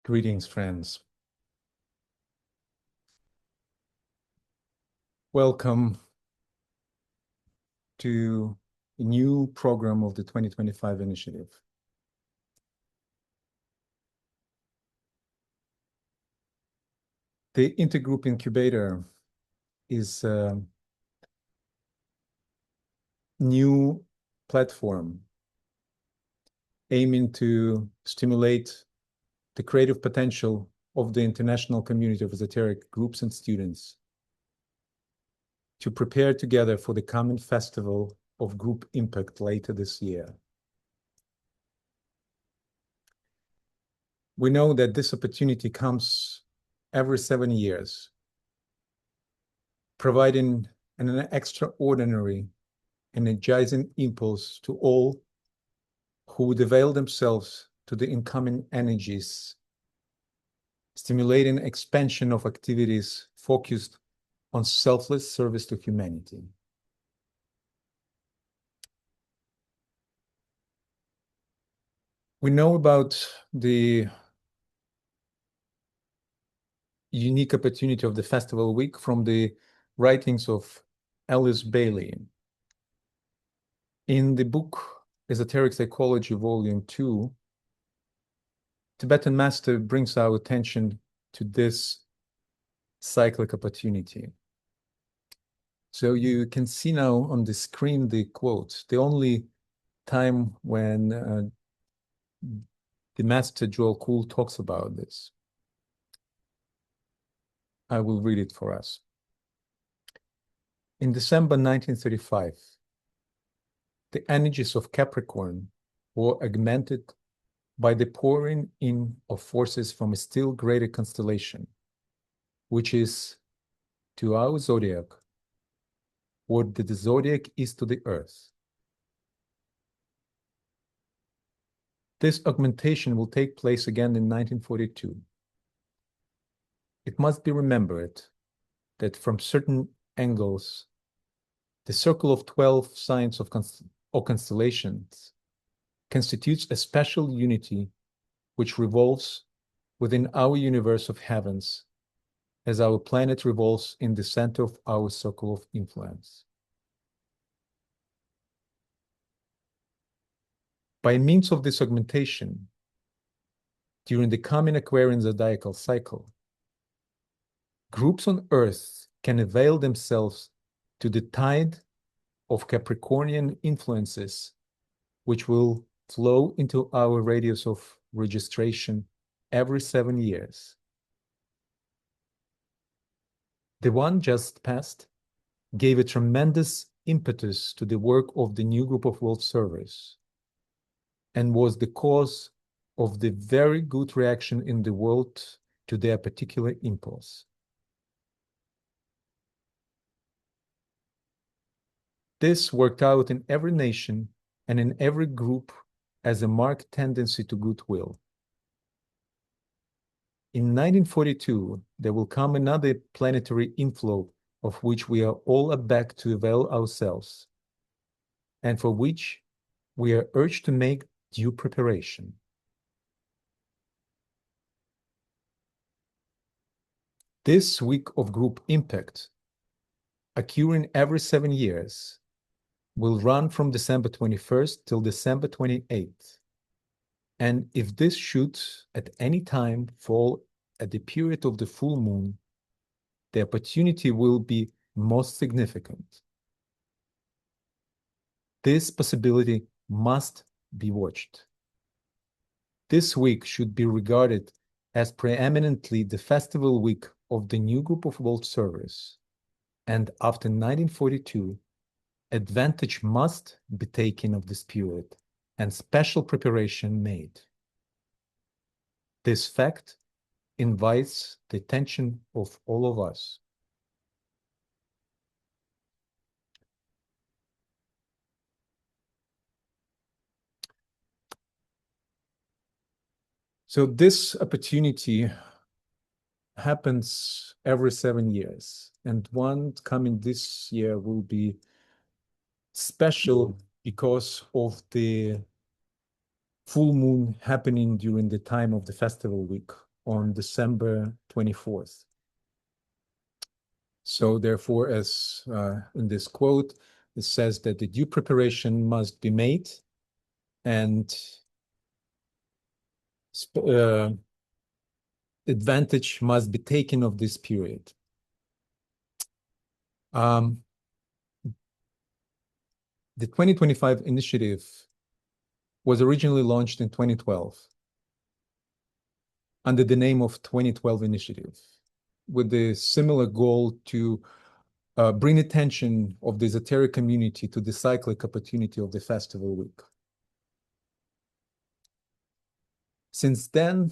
Greetings, friends. Welcome to a new program of the 2025 initiative. The Intergroup Incubator is a new platform aiming to stimulate the creative potential of the international community of esoteric groups and students to prepare together for the coming festival of group impact later this year. We know that this opportunity comes every 7 years, providing an extraordinary, energizing impulse to all who would avail themselves to the incoming energies, stimulating expansion of activities focused on selfless service to humanity. We know about the unique opportunity of the festival week from the writings of Alice Bailey. In the book Esoteric Psychology, Volume 2, Tibetan Master brings our attention to this cyclic opportunity. So you can see now on the screen the quote. The only time when the Master Joel Kuhl talks about this. I will read it for us. In December 1935, the energies of Capricorn were augmented by the pouring in of forces from a still greater constellation, which is to our zodiac what the zodiac is to the Earth. This augmentation will take place again in 1942. It must be remembered that from certain angles, the circle of 12 signs of constellations constitutes a special unity which revolves within our universe of heavens as our planet revolves in the center of our circle of influence. By means of this augmentation, during the coming Aquarian zodiacal cycle, groups on Earth can avail themselves to the tide of Capricornian influences, which will flow into our radius of registration every 7 years. The one just passed gave a tremendous impetus to the work of the new group of world servers and was the cause of the very good reaction in the world to their particular impulse. This worked out in every nation and in every group as a marked tendency to goodwill. In 1942, there will come another planetary inflow of which we are all aback to avail ourselves, and for which we are urged to make due preparation. This week of group impact, occurring every 7 years, will run from December 21st till December 28th. And if this should at any time fall at the period of the full moon, the opportunity will be most significant. This possibility must be watched. This week should be regarded as preeminently the festival week of the new group of world servers. And after 1942, advantage must be taken of this period and special preparation made. This fact invites the attention of all of us. So this opportunity happens every 7 years, and one coming this year will be special because of the full moon happening during the time of the festival week on December 24th. So therefore, as in this quote, it says that the due preparation must be made and advantage must be taken of this period. The 2025 initiative was originally launched in 2012 under the name of 2012 Initiative, with the similar goal to bring attention of the esoteric community to the cyclic opportunity of the festival week. Since then,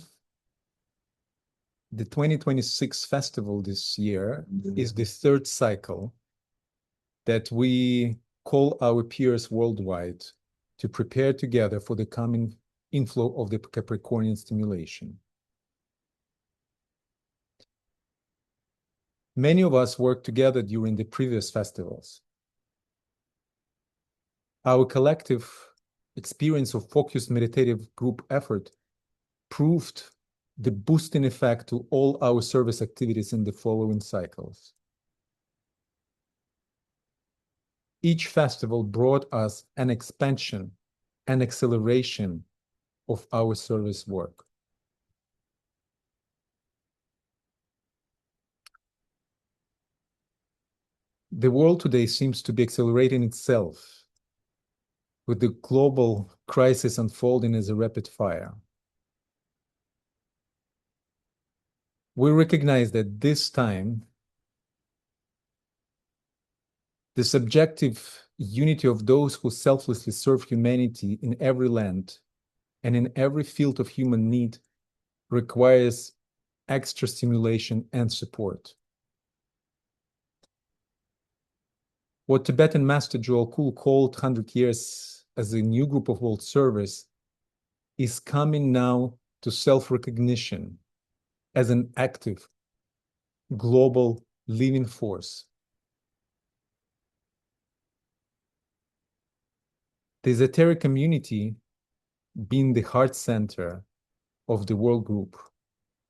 the 2026 festival this year is the third cycle that we call our peers worldwide to prepare together for the coming inflow of the Capricornian stimulation. Many of us worked together during the previous festivals. Our collective experience of focused meditative group effort proved the boosting effect to all our service activities in the following cycles. Each festival brought us an expansion and acceleration of our service work. The world today seems to be accelerating itself, with the global crisis unfolding as a rapid fire. We recognize that this time, the subjective unity of those who selflessly serve humanity in every land and in every field of human need requires extra stimulation and support. What Tibetan Master Joel Kuhl called 100 years as a new group of world service is coming now to self-recognition as an active, global living force. The esoteric community, being the heart center of the world group,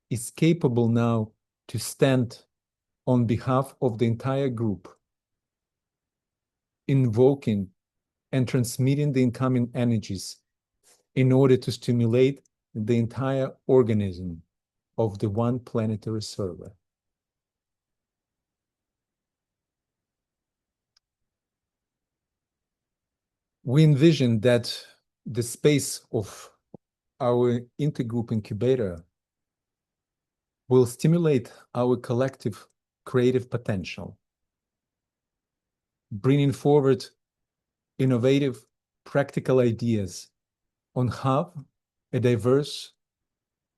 is capable now to stand on behalf of the entire group, invoking and transmitting the incoming energies in order to stimulate the entire organism of the one planetary server. We envision that the space of our Intergroup Incubator will stimulate our collective creative potential, bringing forward innovative, practical ideas on how a diverse,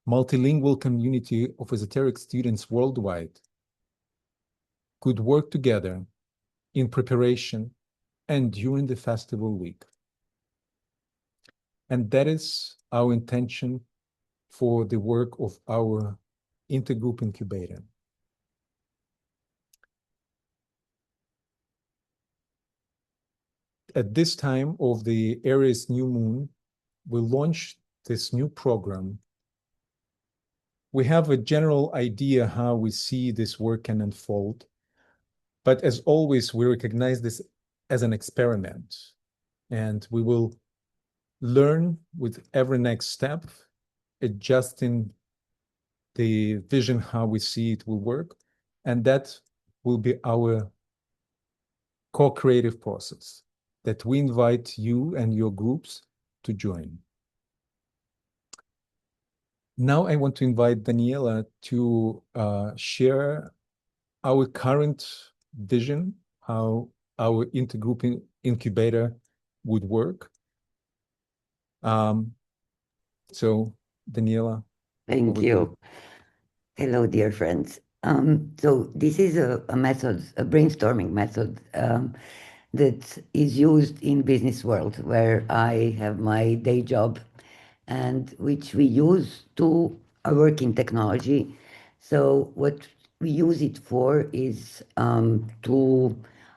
multilingual community of esoteric students worldwide could work together in preparation and during the festival week. And that is our intention for the work of our Intergroup Incubator. At this time of the Aries new moon, we launched this new program. We have a general idea how we see this work can unfold, but as always, we recognize this as an experiment, and we will learn with every next step, adjusting the vision how we see it will work, and that will be our co-creative process that we invite you and your groups to join. Now I want to invite Daniela to share our current vision, how our intergroup incubator would work. So Daniela. Thank you. Hello, dear friends. So this is a method, a brainstorming method that is used in business world, where I have my day job and which we use to work in technology. So what we use it for is to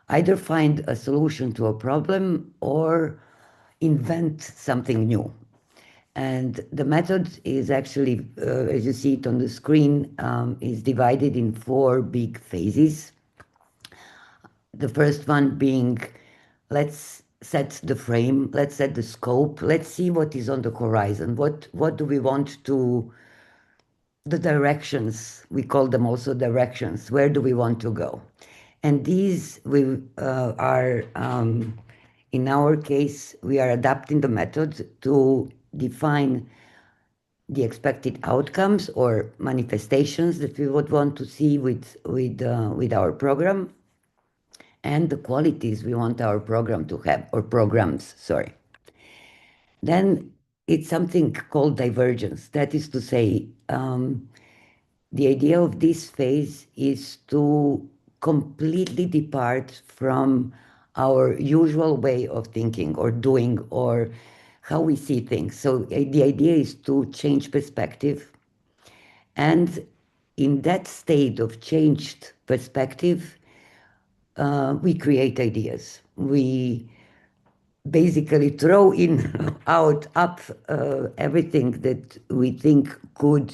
either find a solution to a problem or invent something new. And the method is actually, as you see it on the screen, is divided in four big phases. The first one being, let's set the frame, let's set the scope, let's see what is on the horizon. What do we want to, the directions, we call them also directions. Where do we want to go? And these we are, in our case, we are adapting the method to define the expected outcomes or manifestations that we would want to see with our program, and the qualities we want our program to have, or programs, sorry. Then it's something called divergence. That is to say, the idea of this phase is to completely depart from our usual way of thinking or doing or how we see things. So the idea is to change perspective. And in that state of changed perspective, we create ideas. We basically throw in, out, up everything that we think could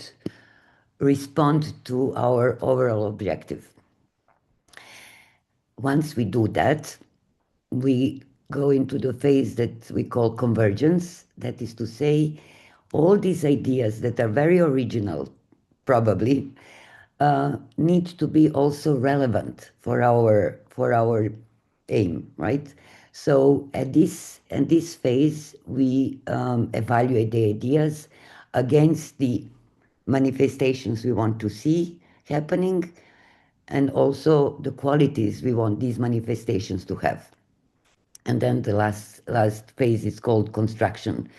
respond to our overall objective. Once we do that, we go into the phase that we call convergence. That is to say, all these ideas that are very original, probably, need to be also relevant for our aim, right? So at this phase, we evaluate the ideas against the manifestations we want to see happening, and also the qualities we want these manifestations to have. And then the last phase is called construction,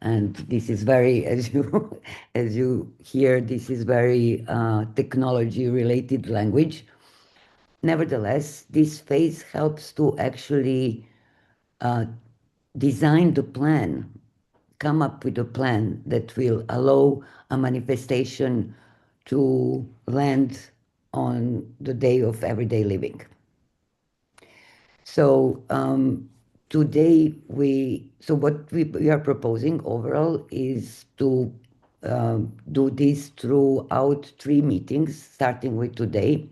and this is very, as you as you hear, this is very technology related language. Nevertheless, this phase helps to actually design the plan, come up with a plan that will allow a manifestation to land on the day of everyday living. So today what we are proposing overall is to do this throughout 3 meetings, starting with today.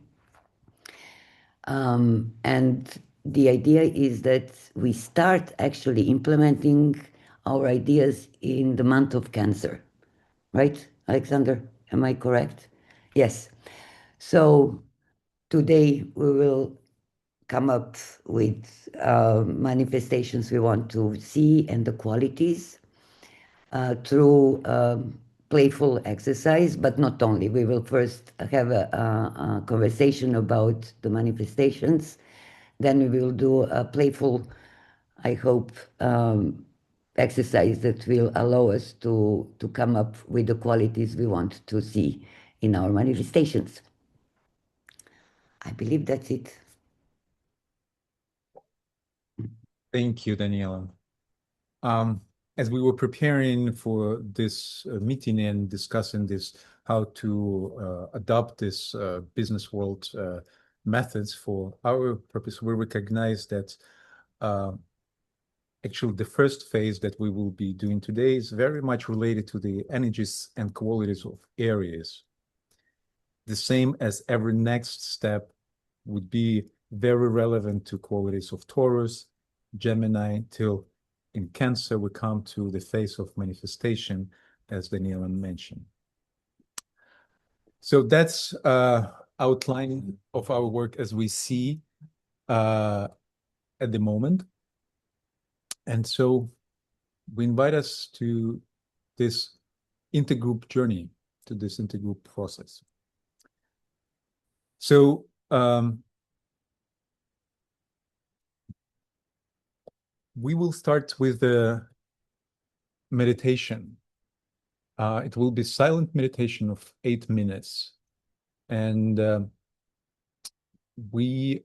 And the idea is that we start actually implementing our ideas in the month of Cancer. Right, Alexander? Am I correct? Yes. So today we will come up with manifestations we want to see and the qualities through playful exercise, but not only. We will first have a conversation about the manifestations. Then we will do a playful, I hope, exercise that will allow us to come up with the qualities we want to see in our manifestations. I believe that's it. Thank you, Daniela. As we were preparing for this meeting and discussing this, how to adopt this business world methods for our purpose, we recognize that actually the first phase that we will be doing today is very much related to the energies and qualities of Aries. The same as every next step would be very relevant to qualities of Taurus, Gemini, till in Cancer we come to the phase of manifestation, as Daniela mentioned. So that's outline of our work as we see at the moment. And so we invite us to this intergroup journey, to this intergroup process. So we will start with the meditation. It will be silent meditation of 8 minutes. And we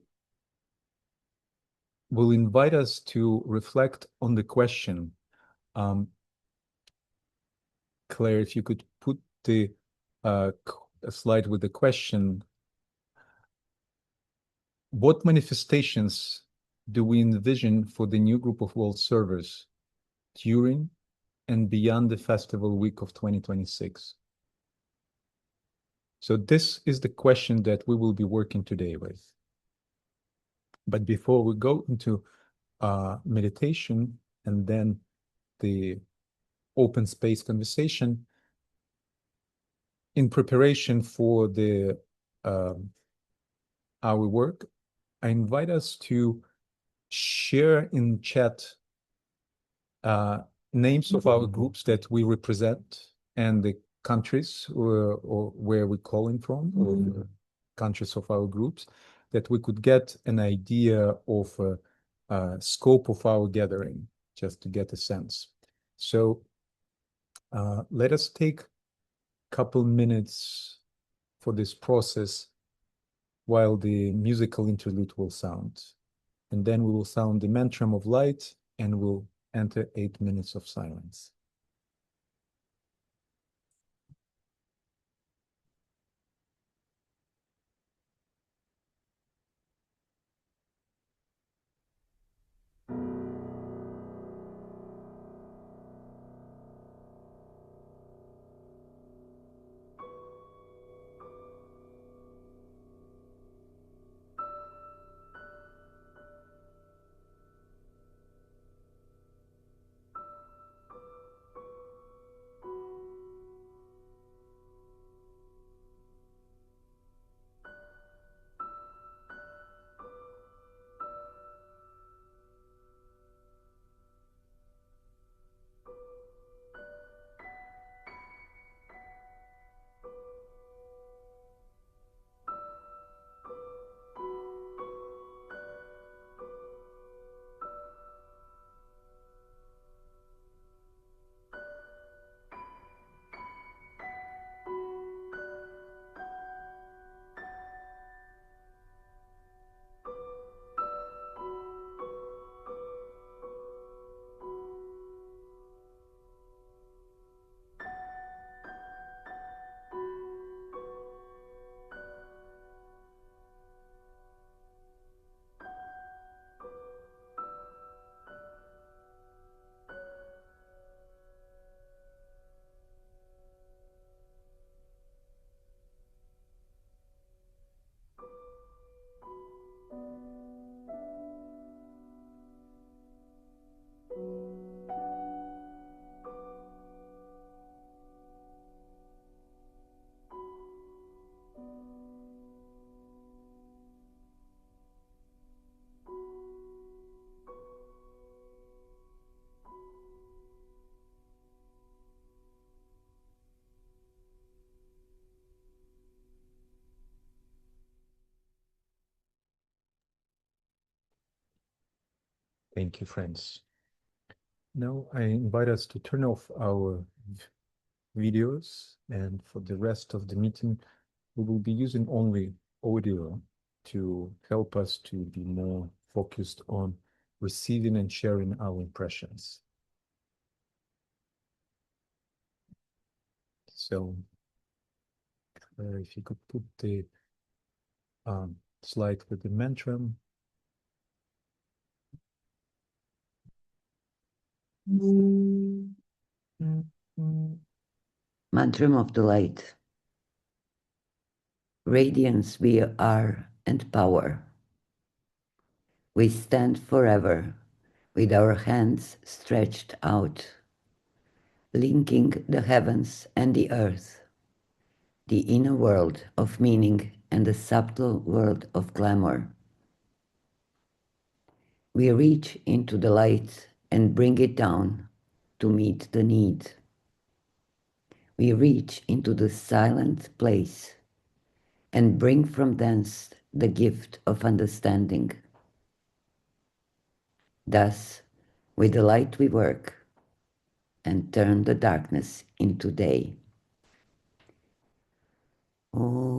will invite us to reflect on the question. Claire, if you could put the slide with the question, what manifestations do we envision for the new group of world servers during and beyond the festival week of 2026? So this is the question that we will be working today with. But before we go into meditation and then the open space conversation, in preparation for the our work, I invite us to share in chat names of our groups that we represent and the countries or where we're calling from, or the countries of our groups, that we could get an idea of scope of our gathering, just to get a sense. So let us take a couple minutes for this process while the musical interlude will sound. And then we will sound the mantram of light and we'll enter 8 minutes of silence. Thank you, friends. Now I invite us to turn off our videos, and for the rest of the meeting, we will be using only audio to help us to be more focused on receiving and sharing our impressions. So if you could put the slide with the mantram. Mantram of the light. Radiance we are and power. We stand forever with our hands stretched out, linking the heavens and the earth, the inner world of meaning and the subtle world of glamour. We reach into the light and bring it down to meet the need. We reach into the silent place and bring from thence the gift of understanding. Thus, with the light we work and turn the darkness into day. Oh.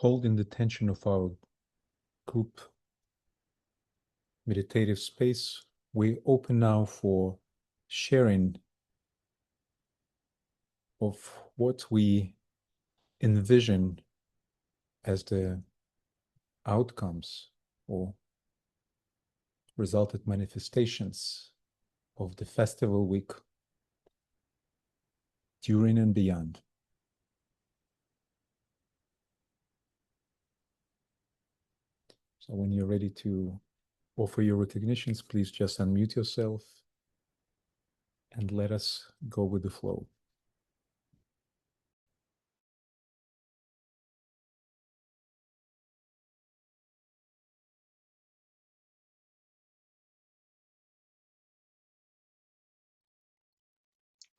Holding the tension of our group meditative space, we open now for sharing of what we envision as the outcomes or resulted manifestations of the festival week during and beyond. So when you're ready to offer your recognitions, please just unmute yourself and let us go with the flow.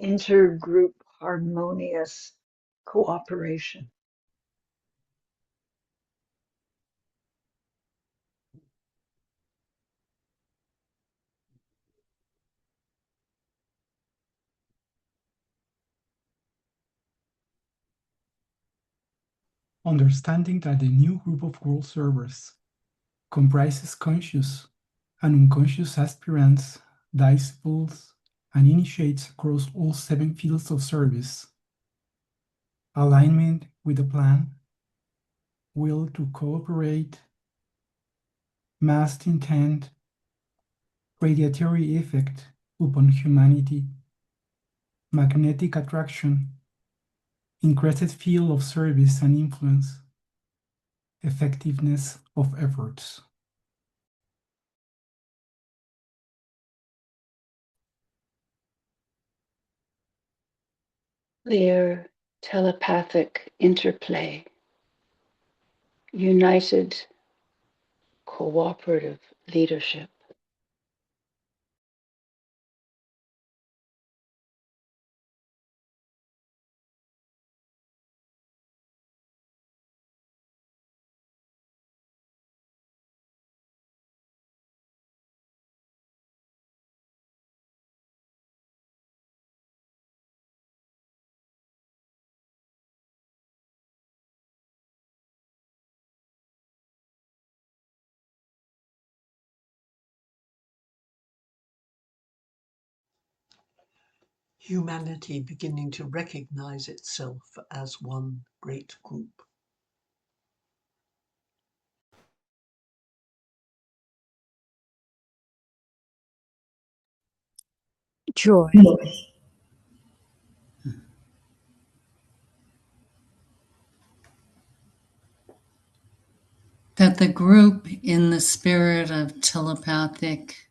Intergroup harmonious cooperation. Understanding that the new group of world servers comprises conscious and unconscious aspirants, disciples, and initiates across all 7 fields of service. Alignment with the plan, will to cooperate, massed intent, radiatory effect upon humanity, magnetic attraction, increased field of service and influence, effectiveness of efforts. Clear telepathic interplay. United cooperative leadership. Humanity beginning to recognize itself as one great group. Joy. That the group, in the spirit of telepathic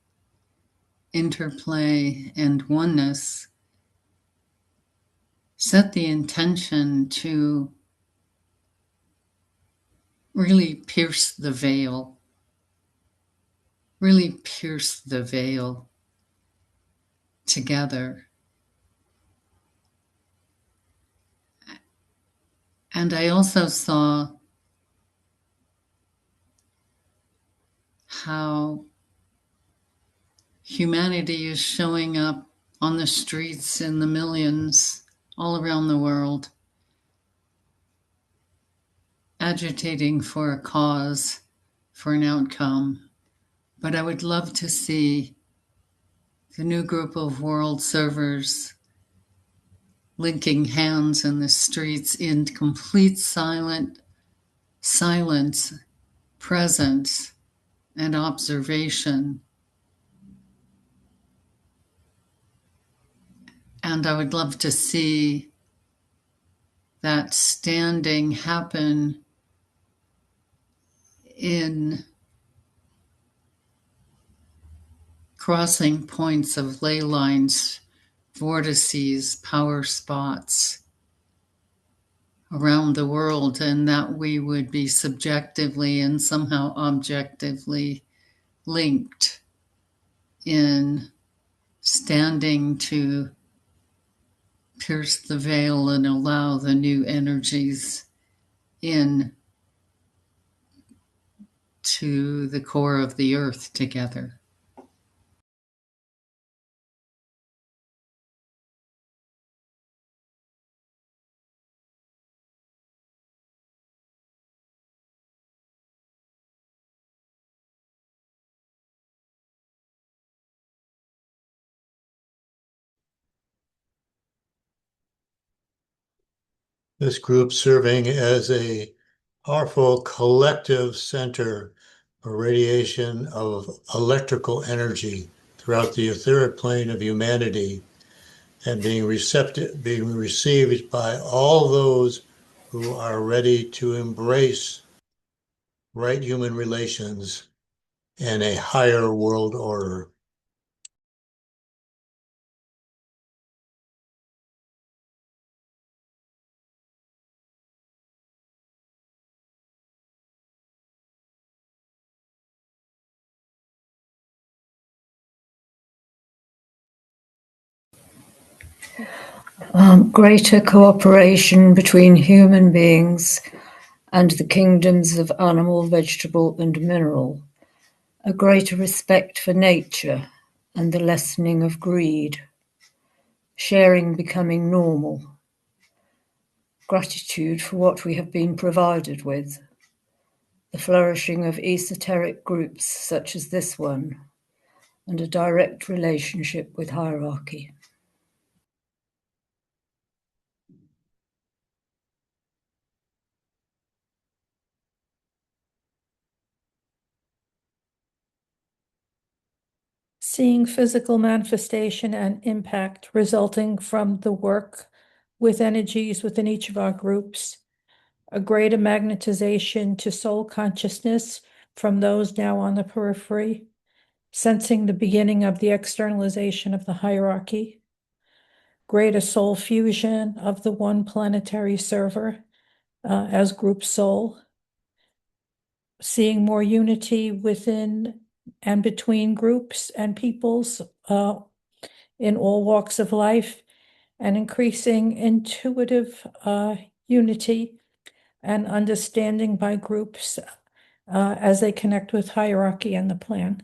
interplay and oneness, set the intention to really pierce the veil together. And I also saw how humanity is showing up on the streets in the millions all around the world, agitating for a cause, for an outcome. But I would love to see the new group of world servers linking hands in the streets in complete silence, presence, and observation. And I would love to see that standing happen in crossing points of ley lines, vortices, power spots, around the world, and that we would be subjectively and somehow objectively linked in standing to pierce the veil and allow the new energies in to the core of the earth together. This group serving as a powerful collective center for radiation of electrical energy throughout the etheric plane of humanity, and being received by all those who are ready to embrace right human relations and a higher world order. Greater cooperation between human beings and the kingdoms of animal, vegetable, and mineral. A greater respect for nature and the lessening of greed. Sharing becoming normal. Gratitude for what we have been provided with. The flourishing of esoteric groups such as this one, and a direct relationship with hierarchy. Seeing physical manifestation and impact resulting from the work with energies within each of our groups, a greater magnetization to soul consciousness from those now on the periphery, sensing the beginning of the externalization of the hierarchy, greater soul fusion of the one planetary server as group soul, seeing more unity within and between groups and peoples in all walks of life, and increasing intuitive unity and understanding by groups as they connect with hierarchy and the plan.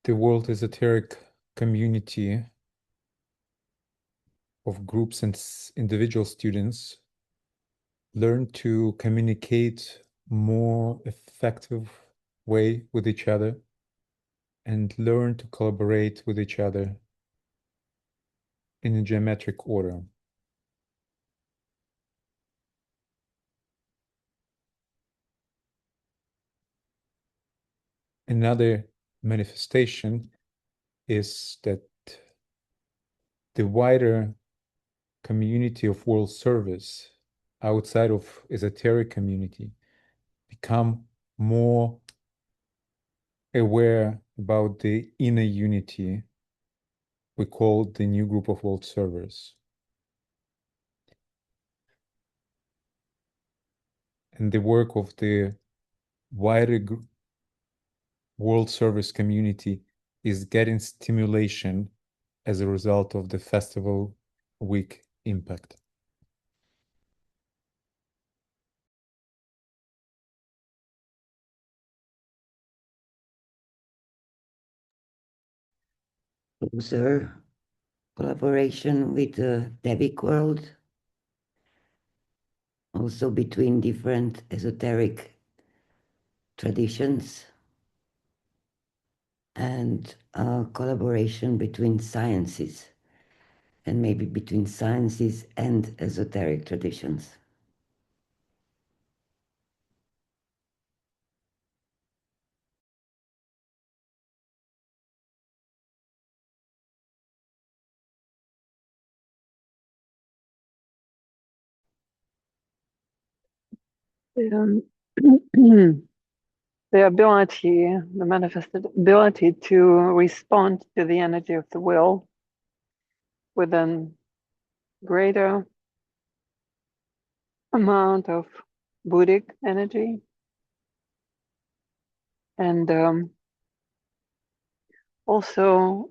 The World Esoteric community of groups and individual students learn to communicate more effective way with each other and learn to collaborate with each other in a geometric order. Another manifestation is that the wider community of world service outside of esoteric community become more aware about the inner unity we call the new group of world servers. And the work of the wider world service community is getting stimulation as a result of the festival week impact. Closer collaboration with the Devic world, also between different esoteric traditions, and collaboration between sciences, and maybe between sciences and esoteric traditions. Um, the manifested ability to respond to the energy of the will with a greater amount of Buddhic energy, and also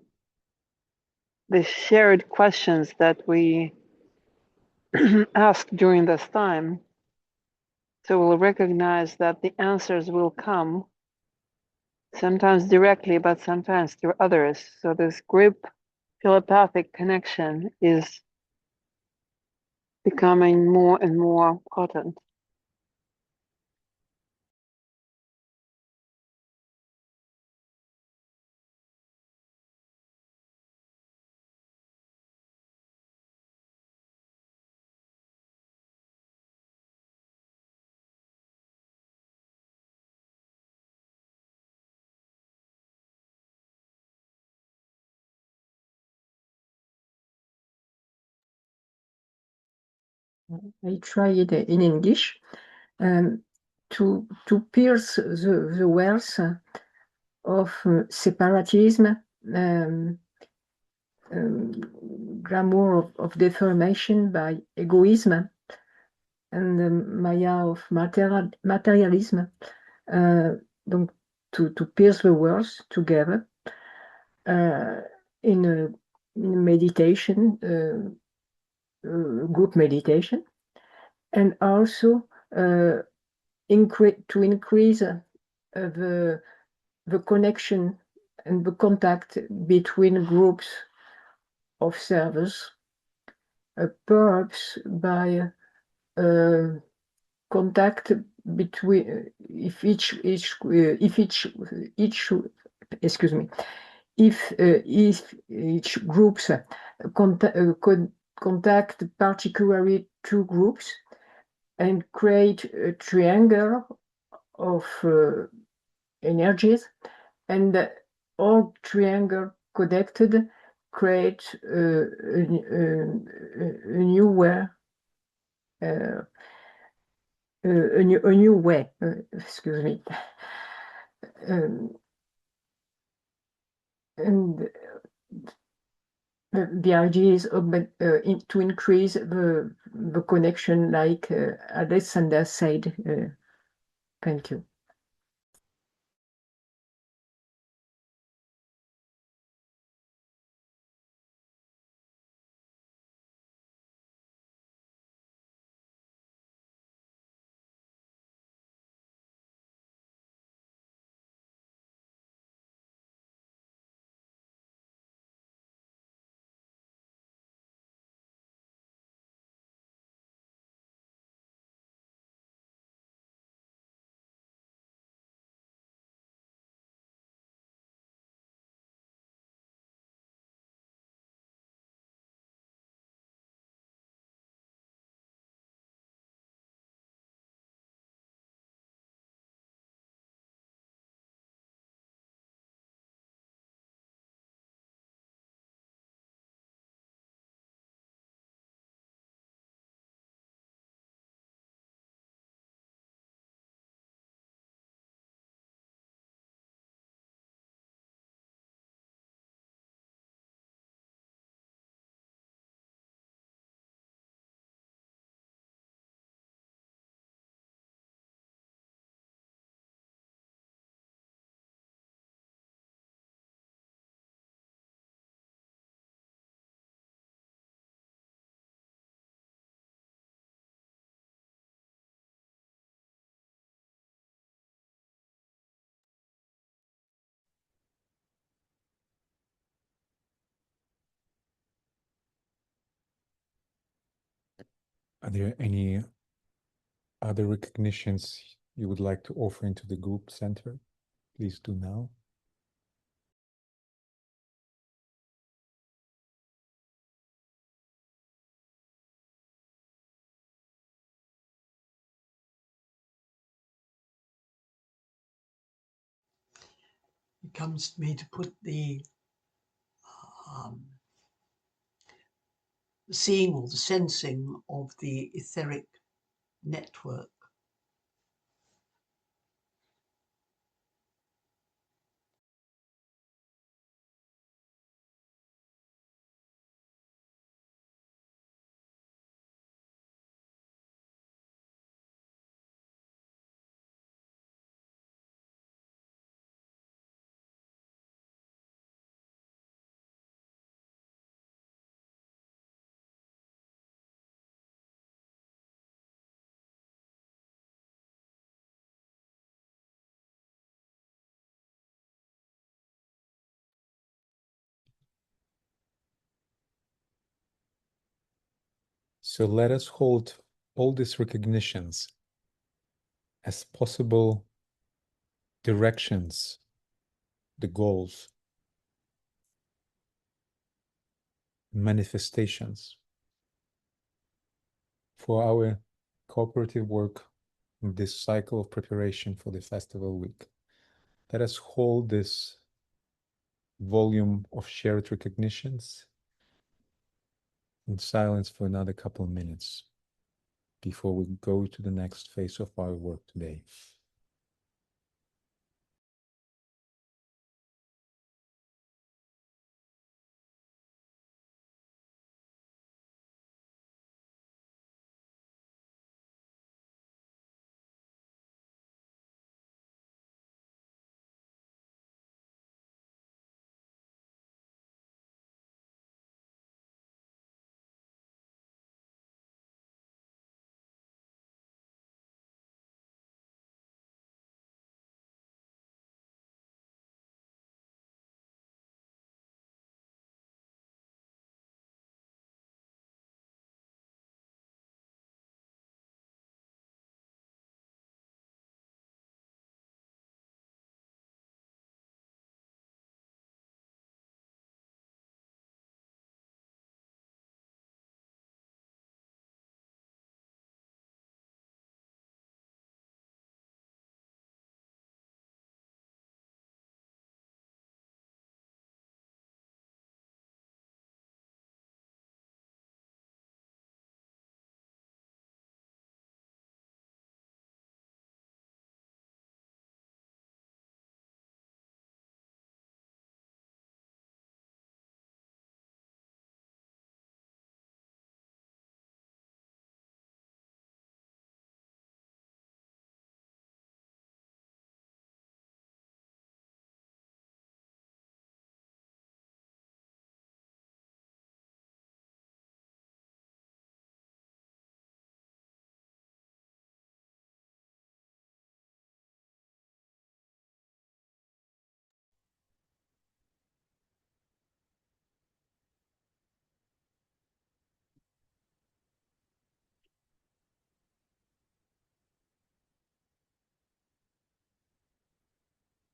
the shared questions that we ask during this time. So we'll recognize that the answers will come sometimes directly, but sometimes through others. So this group telepathic connection is becoming more and more potent. I try it in English to pierce the wells of separatism, glamour of deformation by egoism, and the maya of materialism. Donc to pierce the worlds together in a meditation, group meditation, and also to increase the connection and the contact between groups of servers, perhaps by contact between if each excuse me, if each groups contact particularly two groups and create a triangle of energies, and all triangle connected create a new way. A new way, excuse me. And the idea is to increase the connection, like Alexander said. Thank you. Are there any other recognitions you would like to offer into the group center? Please do now. it comes to me to put the seeing or the sensing of the etheric network. So let us hold all these recognitions as possible directions, the goals, manifestations for our cooperative work in this cycle of preparation for the festival week. Let us hold this volume of shared recognitions in silence for another couple of minutes before we go to the next phase of our work today.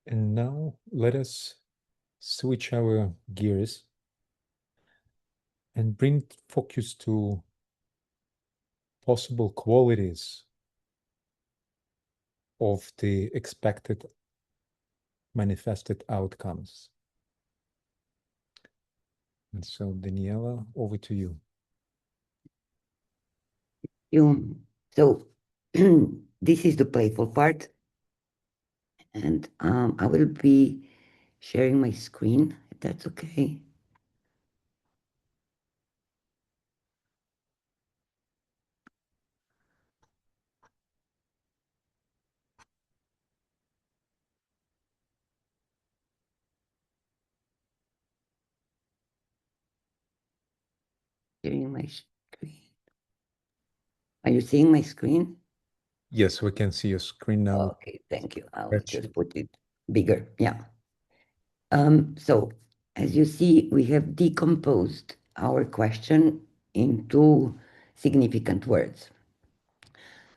And now let us switch our gears and bring focus to possible qualities of the expected manifested outcomes. And so, Daniela, over to you. So this is the playful part, and I will be sharing my screen, if that's okay. Sharing my screen. Are you seeing my screen? Yes, we can see your screen now. Okay, thank you. I'll Gotcha. just put it bigger. Yeah. So as you see, we have decomposed our question into significant words.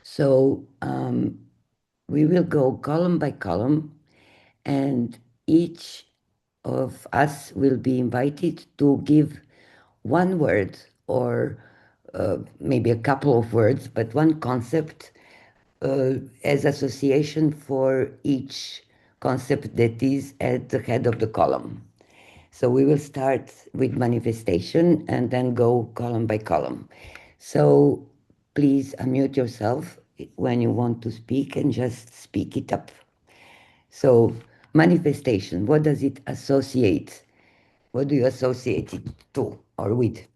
So we will go column by column, and each of us will be invited to give one word or maybe a couple of words, but one concept as association for each concept that is at the head of the column. So we will start with manifestation and then go column by column. So please unmute yourself when you want to speak and just speak it up. So manifestation, what does it associate? What do you associate it to or with?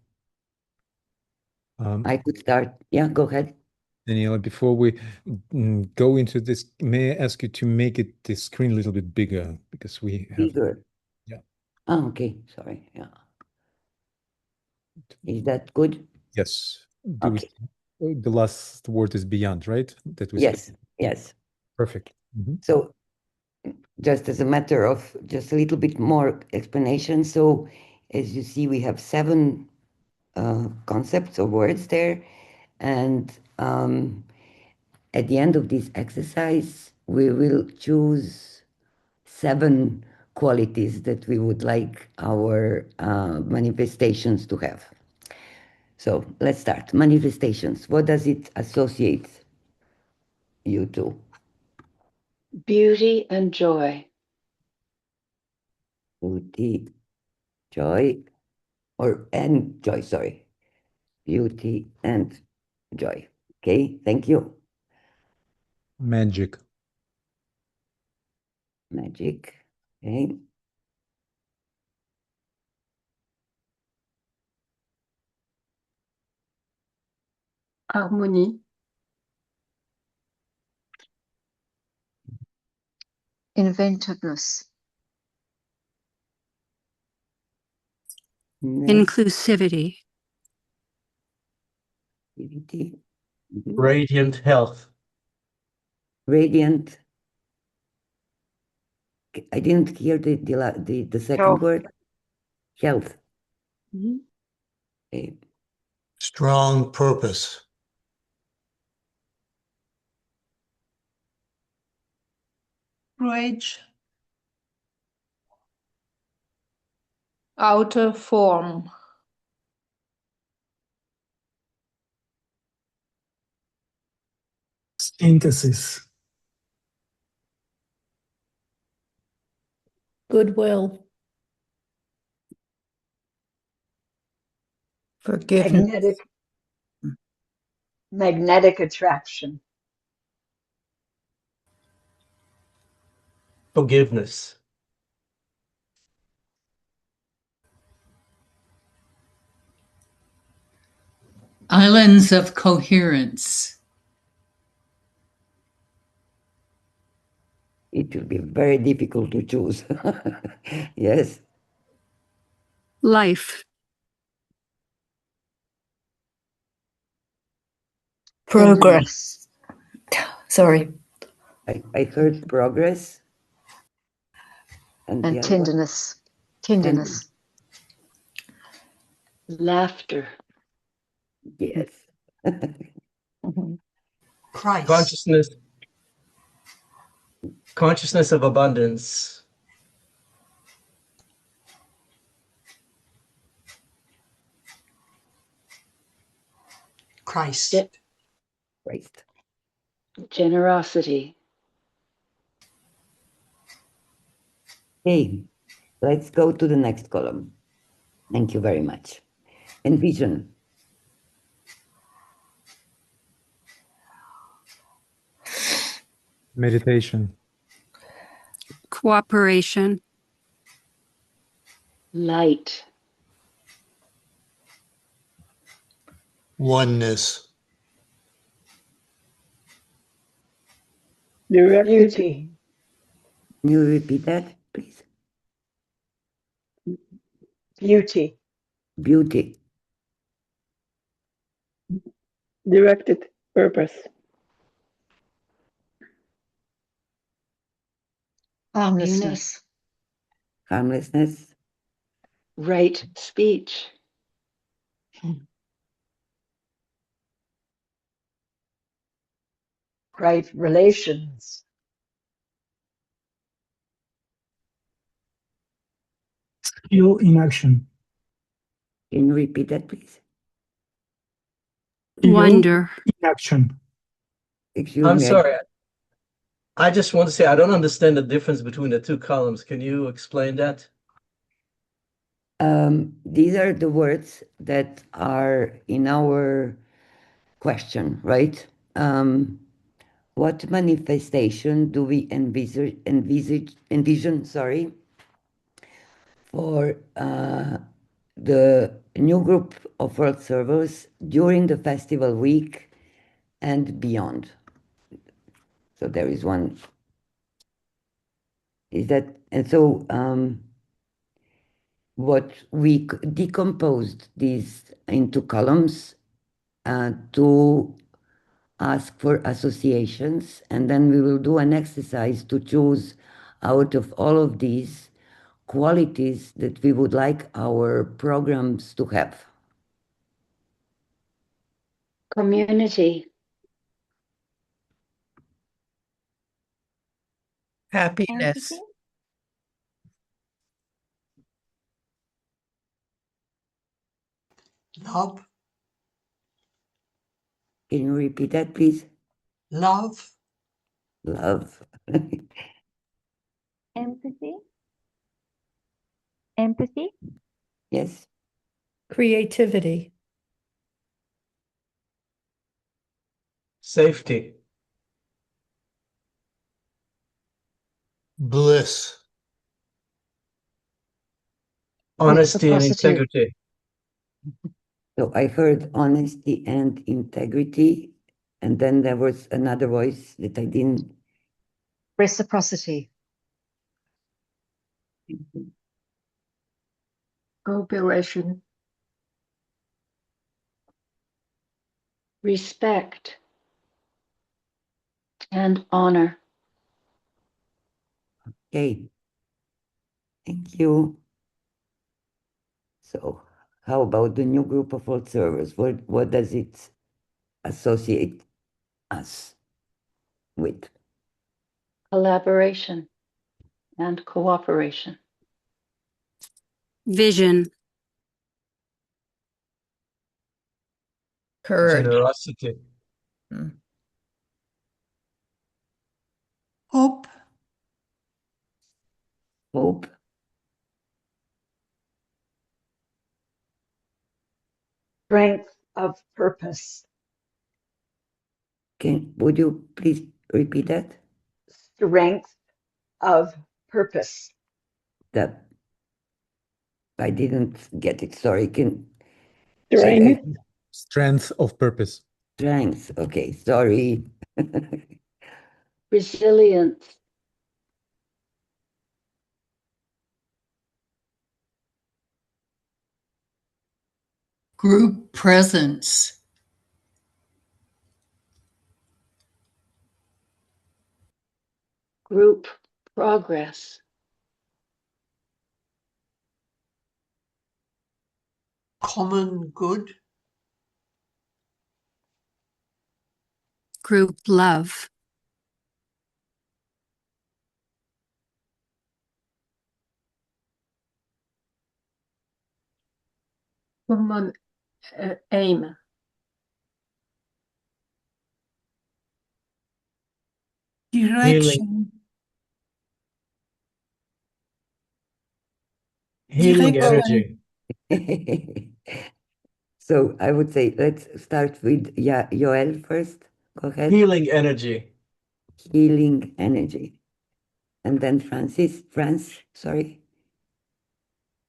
I could start. Yeah, go ahead. Daniela, before we go into this, may I ask you to make the screen a little bit bigger because we have... Bigger. Yeah. Oh, okay. Sorry. Yeah. Is that good? Yes. Okay. The last word is beyond, right? That was Yes. Yes. perfect. So just as a matter of just a little bit more explanation. So as you see, we have 7 concepts or words there. And at the end of this exercise, we will choose 7 qualities that we would like our manifestations to have. So let's start. Manifestations. What does it associate you to? Beauty and joy. Beauty, joy, and joy, sorry. Beauty and joy. Okay, thank you. Magic. Magic. Okay. Harmonie. Inventiveness. Inclusivity. Radiant health. Radiant. I didn't hear the second Health. word. Health. Okay. Strong purpose. Courage. Outer form. Synthesis. Goodwill. Forgiveness. Magnetic attraction. Forgiveness. Islands of coherence. It will be very difficult to choose. Yes. Life. Progress. Sorry. I heard progress. And tenderness. Tenderness. Laughter. Yes. Christ. Consciousness of abundance. Christ. Christ. Generosity. Okay, let's go to the next column. Thank you very much. Envision. Meditation. Cooperation. Light. Oneness. Beauty. Can you repeat that, please? Beauty. Beauty. Directed purpose. Harmlessness. Harmlessness. Right speech. Right relations. Skill in action. Can you repeat that, please? Skill Wonder. in action. Excuse I'm me. sorry. I just want to say I don't understand the difference between the two columns. Can you explain that? These are the words that are in our question, right? What manifestation do we envision, sorry, for the new group of world servers during the festival week and beyond? So there is one. Is that, and so what we decomposed these into columns to ask for associations, and then we will do an exercise to choose out of all of these qualities that we would like our programs to have. Community. Happiness. Empathy. Love. Can you repeat that, please? Love. Love. Empathy. Empathy. Yes. Creativity. Safety. Bliss. Honesty and Reciprocity. integrity. So I heard honesty and integrity, and then there was another voice that I didn't. Reciprocity. Cooperation. Respect. And honor. Okay. Thank you. So how about the new group of world servers? What does it associate us with? Collaboration and cooperation. Vision. Courage. Generosity. Hope. Hope. Strength of purpose. Would you please repeat that? Strength of purpose. That I didn't get it. Sorry. Strength of purpose. Strength. Okay. Sorry. Resilience. Group presence. Group progress. Common good. Group love. Common aim. Healing. Direction. Energy. So I would say let's start with Joel first. Go ahead. Healing energy. Healing energy. And then France, sorry.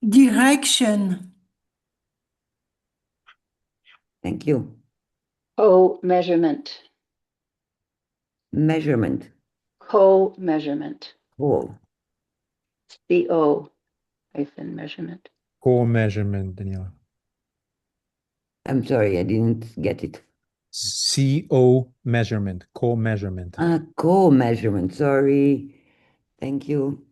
Direction. Thank you. Co-measurement. Measurement. Co-measurement. Oh. CO-measurement. Co-measurement, Daniela. I'm sorry, I didn't get it. CO measurement, co-measurement. Co-measurement, sorry. Thank you.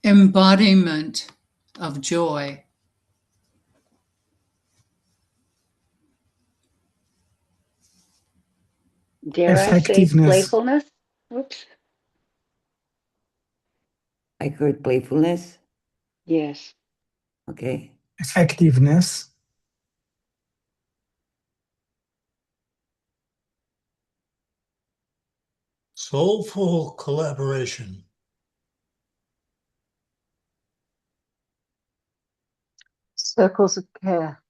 Embodiment of joy. Dare I say playfulness? Oops. I heard playfulness. Yes. Okay. Effectiveness. Soulful collaboration. Circles of care.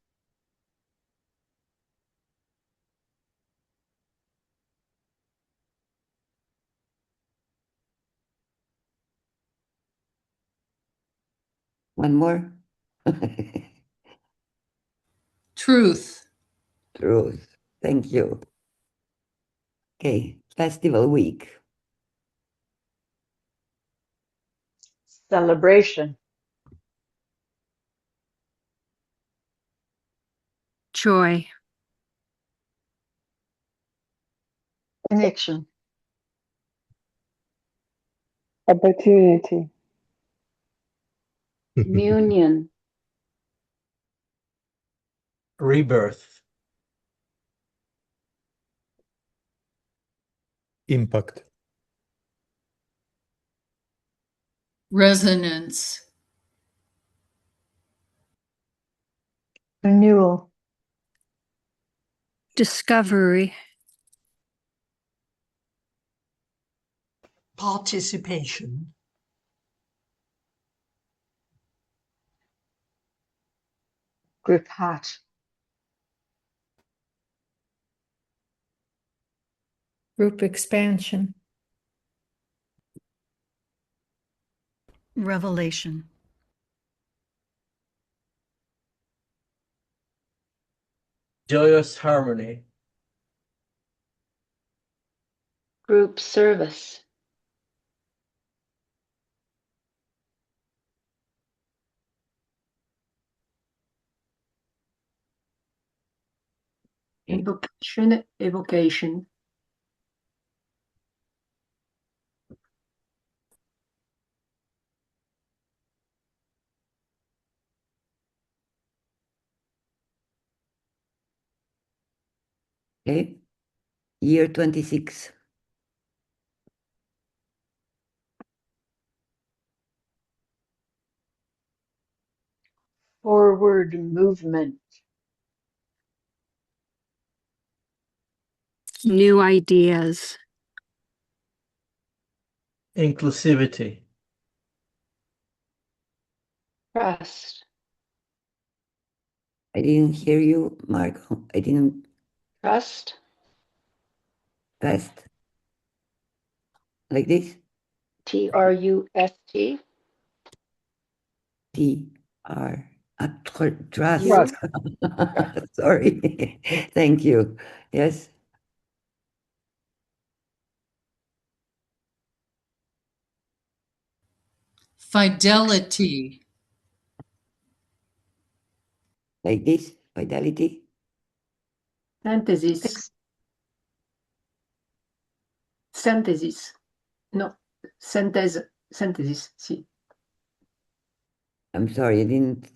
One more. Truth. Truth. Thank you. Okay, festival week. Celebration. Joy. Connection. Opportunity. Communion. Rebirth. Impact. Resonance. Renewal. Discovery. Participation. Group heart. Group expansion. Revelation. Joyous harmony. Group service. Evocation. Evocation. Okay. Year 26. Forward movement. New ideas. Inclusivity. Trust. I didn't hear you, Marco. I didn't. Trust. Fast. Like this? TRUST. T-R. Trust. You. Sorry. Thank you. Yes. Fidelity. Like this? Fidelity? Synthesis. Synthesis. No, synthèse. Synthesis, si. I'm sorry, I didn't.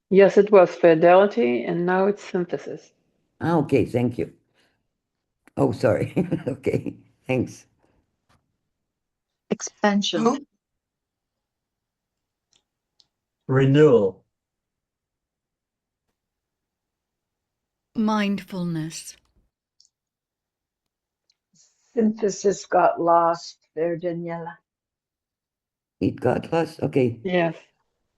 Yes, it was fidelity, and now it's synthesis. Ah, okay, thank you. Oh, sorry. Okay, thanks. Expansion. Hope. Renewal. Mindfulness. Synthesis got lost there, Daniela. It got lost? Okay. Yes,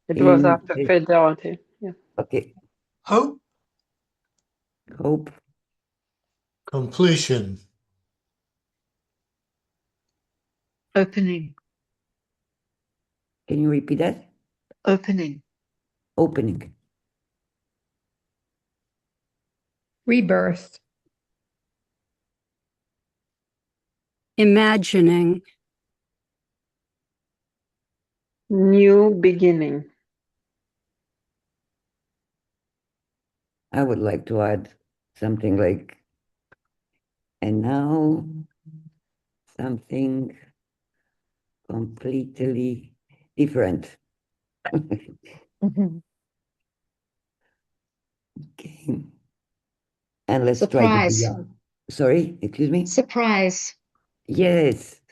it was after fidelity. Yeah. Okay. Hope. Hope. Completion. Opening. Can you repeat that? Opening. Opening. Rebirth. Imagining. New beginning. I would like to add something like, and now something completely different. Okay. And let's try to be young. Sorry, excuse me? Surprise. Yes.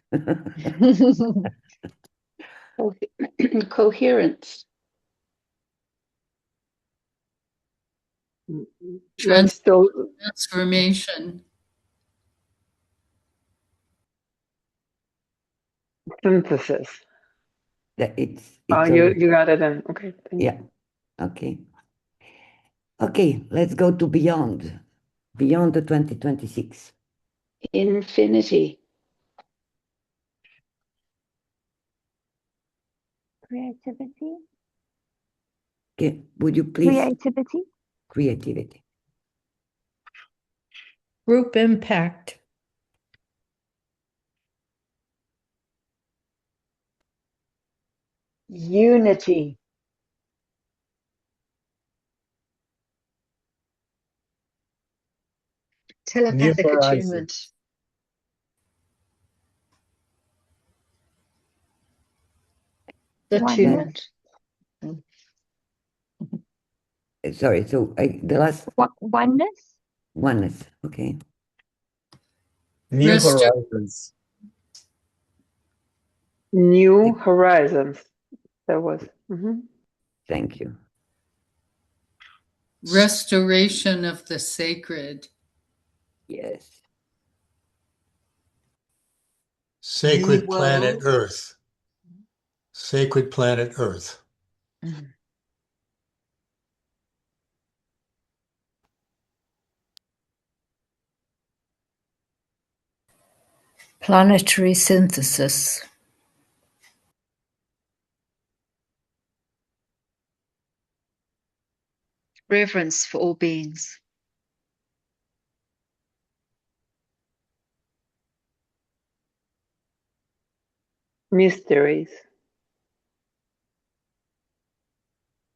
Coherence. I'm still Transformation. Synthesis. It's you got it in. Okay. Yeah. Okay. Okay, let's go to beyond the 2026. Infinity. Creativity. Okay, would you please? Creativity. Creativity. Group impact. Unity. Telepathic New attunement. Attunement. Sorry, so the last Oneness. oneness. Okay. New horizons. New horizons. That was. Thank you. Restoration of the sacred. Yes. Sacred New planet world. Earth. Sacred planet Earth. Planetary synthesis. Reverence for all beings. Mysteries.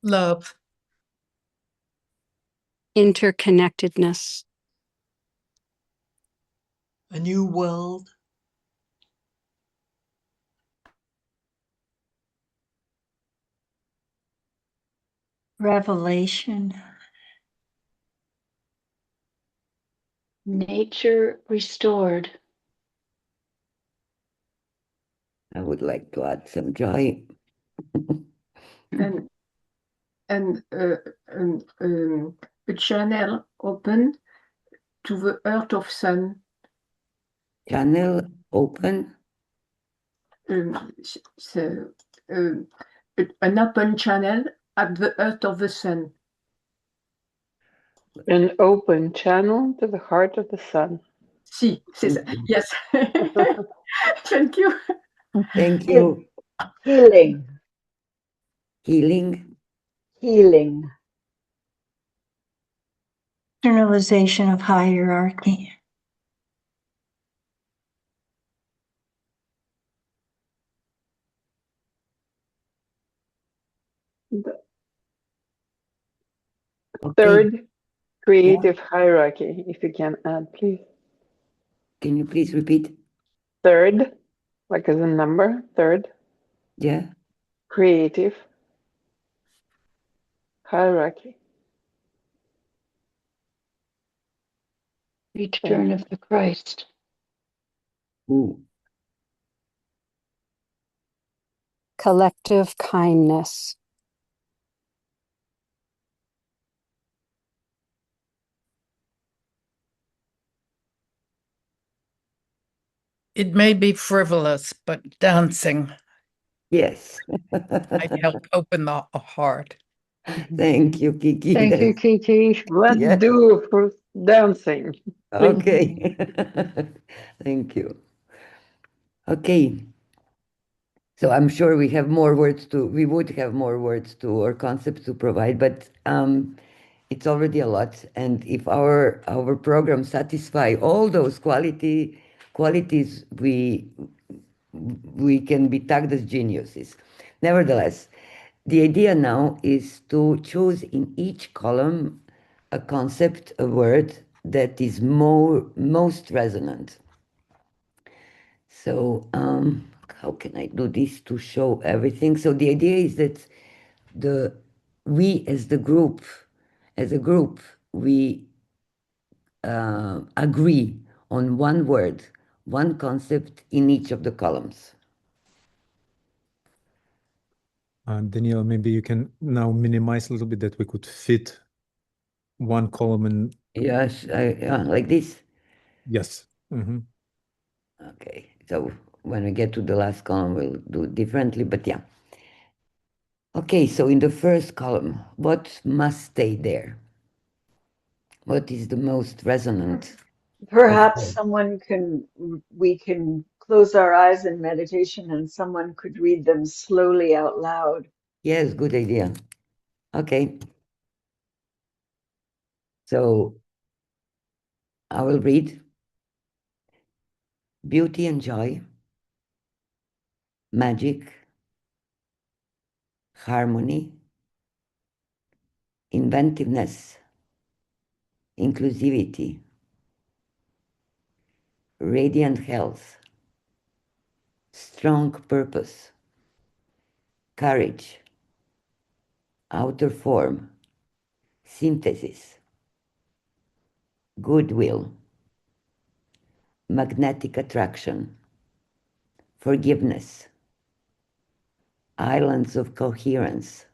Love. Interconnectedness. A new world. Revelation. Nature restored. I would like to add some joy. and a channel open to the Earth of Sun. Channel open. So, an open channel at the Earth of the Sun. An open channel to the heart of the sun. Si, c'est ça. Yes. Thank you. Thank you. Healing. Healing. Healing. Internalization of hierarchy. Third, creative hierarchy, if you can add, please. Can you please repeat? Third, like as a number, third. Yeah. Creative hierarchy. Return of the Christ. Ooh. Collective kindness. It may be frivolous, but dancing Yes. might help open the heart. Thank you, Kiki. Thank you, Kiki. Let's Yes. do for dancing. Okay. Thank you. Okay. So I'm sure we would have more words to or concepts to provide, but it's already a lot. And if our program satisfy all those qualities, we can be tagged as geniuses. Nevertheless, the idea now is to choose in each column a concept, a word that is most resonant. So how can I do this to show everything? So the idea is that we as a group, we agree on one word, one concept in each of the columns. Daniela, maybe you can now minimize a little bit that we could fit one column in. Yes, like this. Yes. Okay, so when we get to the last column, we'll do it differently, but yeah. Okay, so in the first column, what must stay there? What is the most resonant? Perhaps we can close our eyes in meditation and someone could read them slowly out loud. Yes, good idea. Okay. So I will read. Beauty and joy, magic, harmony, inventiveness, inclusivity, radiant health, strong purpose, courage, outer form, synthesis, goodwill, magnetic attraction, forgiveness, islands of coherence,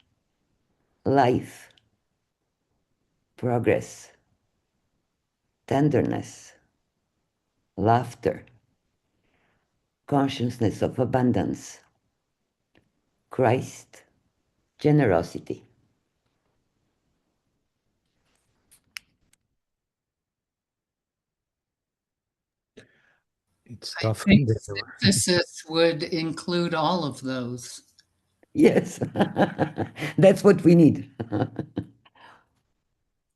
life, progress, tenderness, laughter, consciousness of abundance, Christ, generosity. It's tough. I think synthesis would include all of those. Yes, that's what we need.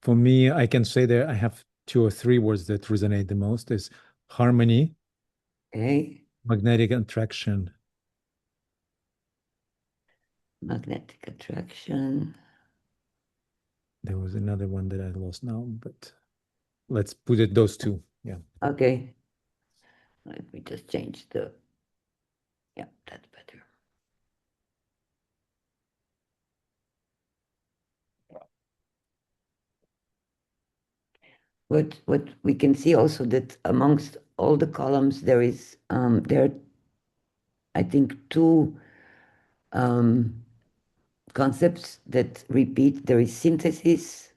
For me, I can say that I have 2 or 3 words that resonate the most is harmony, Okay, magnetic attraction. magnetic attraction. There was another one that I lost now, but let's put it those 2. Yeah. Okay. Let me just change the, yeah, that's better. What we can see also that amongst all the columns there is there are, I think, 2 concepts that repeat. There is synthesis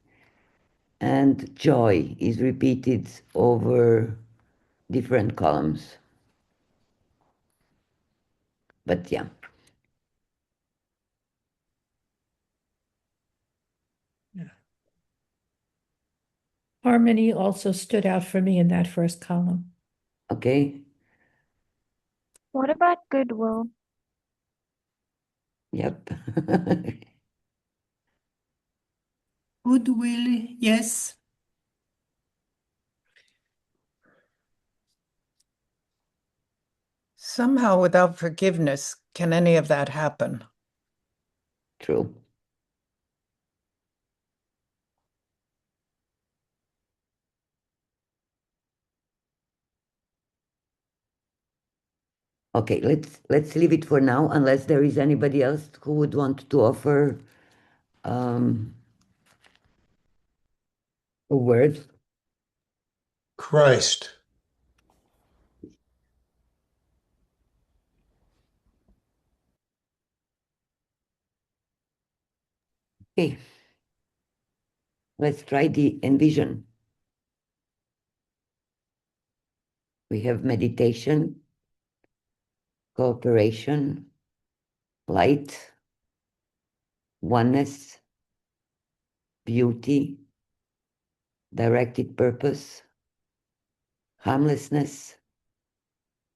and joy is repeated over different columns. But yeah. Harmony also stood out for me in that first column. Okay. What about goodwill? Yep. Goodwill, yes. Somehow, without forgiveness, can any of that happen? True. Okay, let's leave it for now, unless there is anybody else who would want to offer a word. Christ. Okay. Let's try the envision. We have meditation, cooperation, light, oneness, beauty, directed purpose, harmlessness,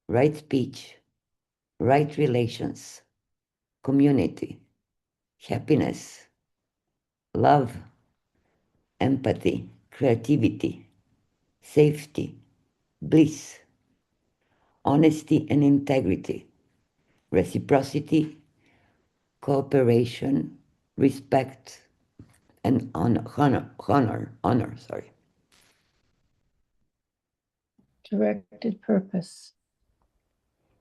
right speech, right relations, community, happiness, love, empathy, creativity, safety, bliss, honesty and integrity, reciprocity, cooperation, respect, and honor, sorry. Directed purpose.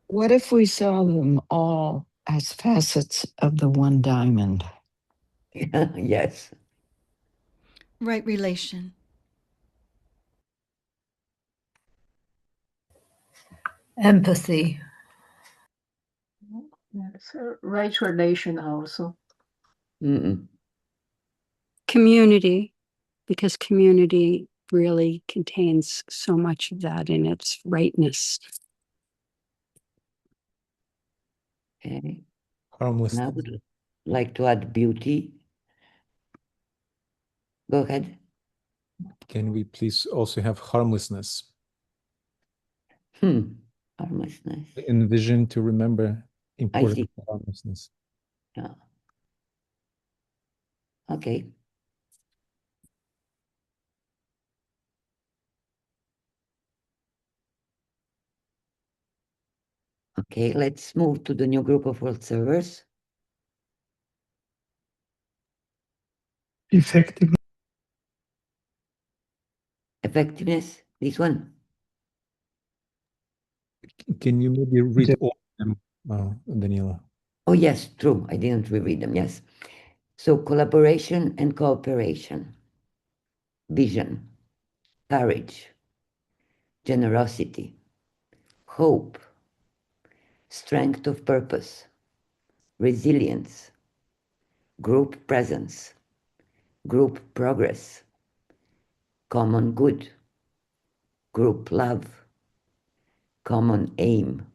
What if we saw them all as facets of the one diamond? Yes. Right relation. Empathy. That's a right relation also. Community, because community really contains so much of that in its rightness. Okay. Harmless. And I would like to add beauty. Go ahead. Can we please also have harmlessness? Harmlessness. Envision to remember important see. harmlessness. Yeah. Okay. Okay, let's move to the new group of world servers. Effectiveness. Effectiveness, this one. Can you maybe read all of them, Daniela? Oh, yes, true. I didn't reread them, yes. So collaboration and cooperation, vision, courage, generosity, hope, strength of purpose, resilience, group presence, group progress, common good, group love, common aim,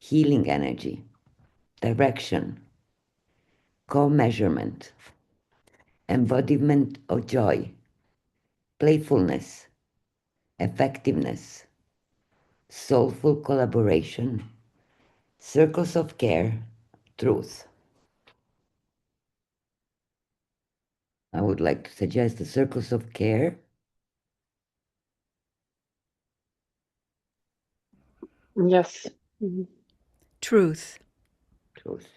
healing energy, direction, co-measurement, embodiment of joy, playfulness, effectiveness, soulful collaboration, circles of care, truth. I would like to suggest the circles of care. Yes. Truth. Truth.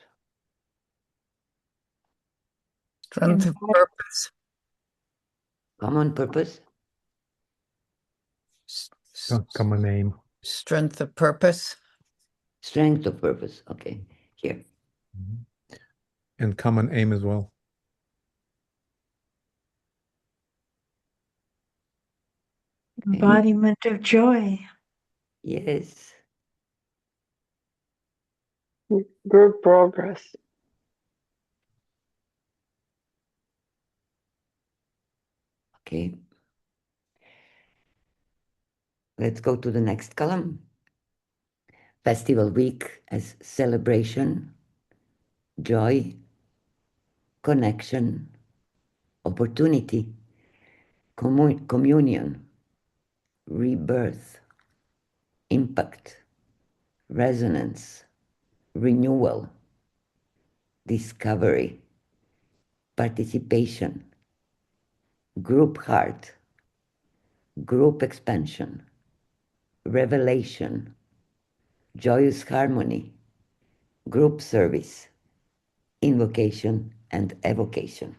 Strength of purpose. Common purpose. Common aim. Strength of purpose. Strength of purpose. Okay, here. And common aim as well. Embodiment of joy. Yes. Group progress. Okay. Let's go to the next column. Festival week as celebration, joy, connection, opportunity, communion, rebirth, impact, resonance, renewal, discovery, participation, group heart, group expansion, revelation, joyous harmony, group service, invocation, and evocation.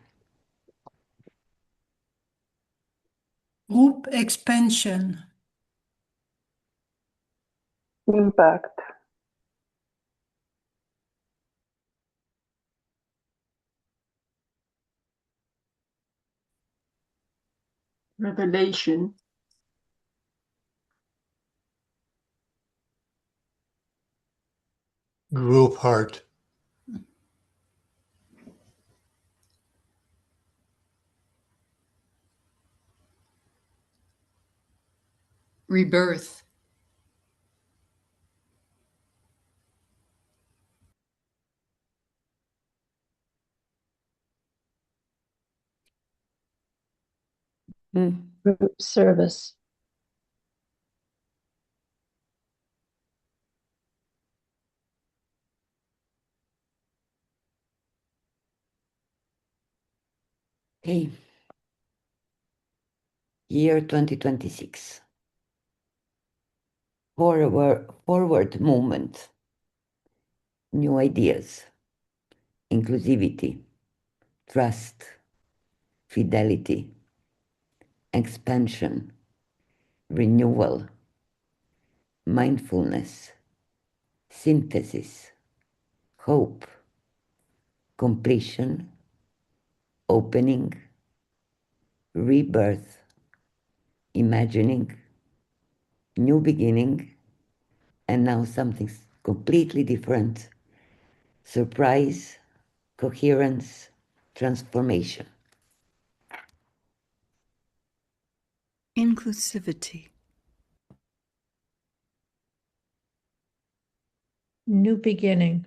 Group expansion. Impact. Revelation. Group heart. Rebirth. Group service. Okay. Year 2026. Forward movement. New ideas. Inclusivity. Trust. Fidelity. Expansion. Renewal. Mindfulness. Synthesis. Hope. Completion. Opening. Rebirth. Imagining. New beginning. And now something completely different. Surprise, coherence, transformation. Inclusivity. New beginning.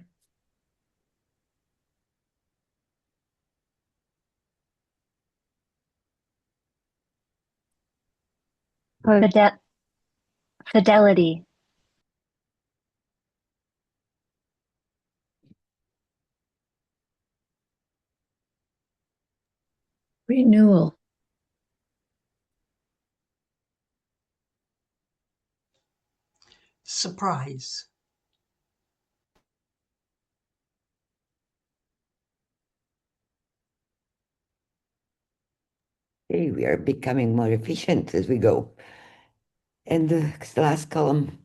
Fidelity. Renewal. Surprise. Hey, we are becoming more efficient as we go. And the last column,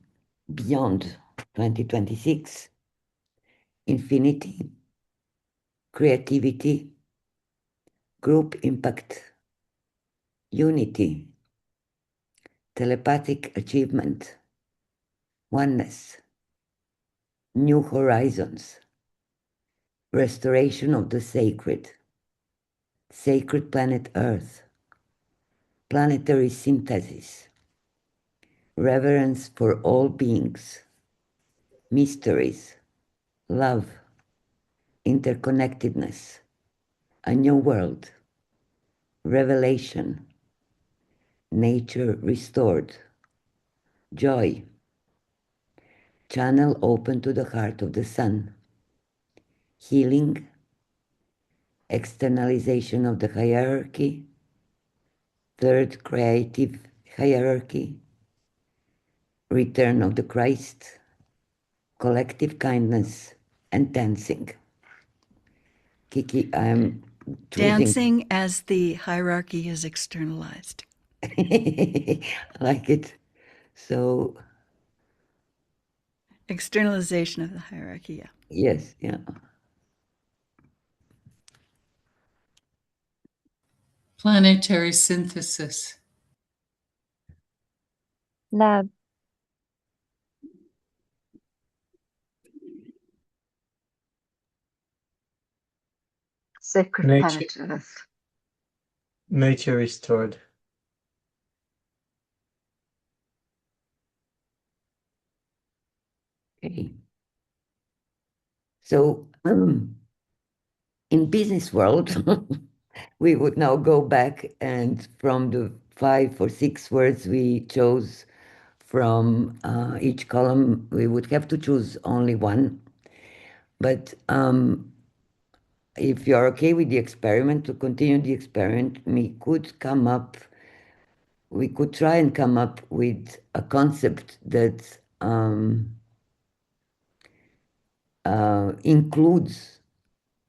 beyond 2026, infinity, creativity, group impact, unity, telepathic achievement, oneness, new horizons, restoration of the sacred, sacred planet Earth, planetary synthesis, reverence for all beings, mysteries, love, interconnectedness, a new world, revelation, nature restored, joy, channel open to the heart of the sun, healing, externalization of the hierarchy, third creative hierarchy, return of the Christ, collective kindness, and dancing. Kiki, I'm choosing. Dancing as the hierarchy is externalized. I like it. So. Externalization of the hierarchy, yeah. Yes, yeah. Planetary synthesis. Love. Sacred Nature, planetness. nature restored. Okay. So in business world, we would now go back and from the 5 or 6 words we chose from each column, we would have to choose only one. But if you're okay with the experiment, to continue the experiment, we could try and come up with a concept that includes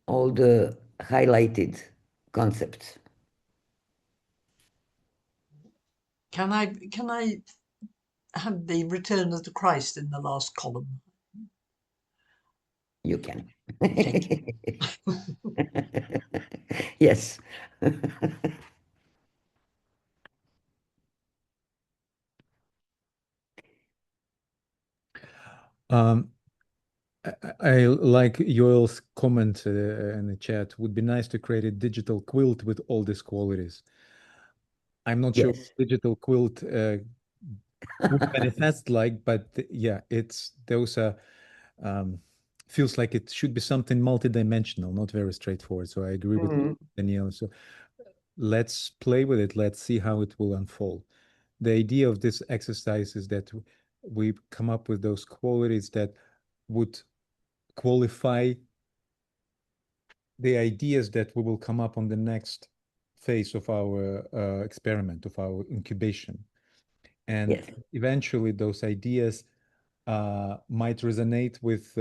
all the highlighted concepts. Can I have the return of the Christ in the last column? You can. Thank you. Yes. I like Yoel's comment in the chat. Would be nice to create a digital quilt with all these qualities. I'm not sure what digital quilt would manifest like, but yeah, those are feels like it should be something multidimensional, not very straightforward. So I agree with you, Danielle. So let's play with it. Let's see how it will unfold. The idea of this exercise is that we come up with those qualities that would qualify the ideas that we will come up on the next phase of our experiment, of our incubation. And eventually those ideas might resonate with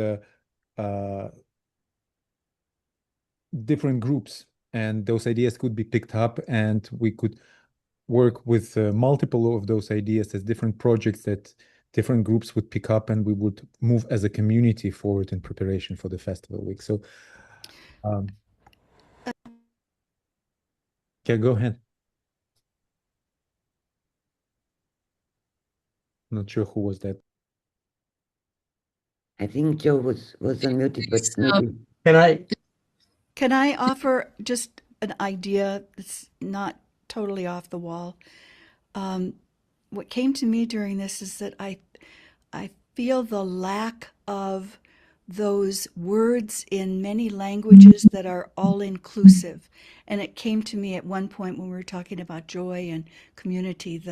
different groups, and those ideas could be picked up, and we could work with multiple of those ideas as different projects that different groups would pick up, and we would move as a community forward in preparation for the festival week. So yeah, go ahead. Not sure who was that. I think Joe was unmuted, but maybe. Can I offer just an idea that's not totally off the wall? What came to me during this is that I feel the lack of those words in many languages that are all inclusive. And it came to me at one point when we were talking about joy and community,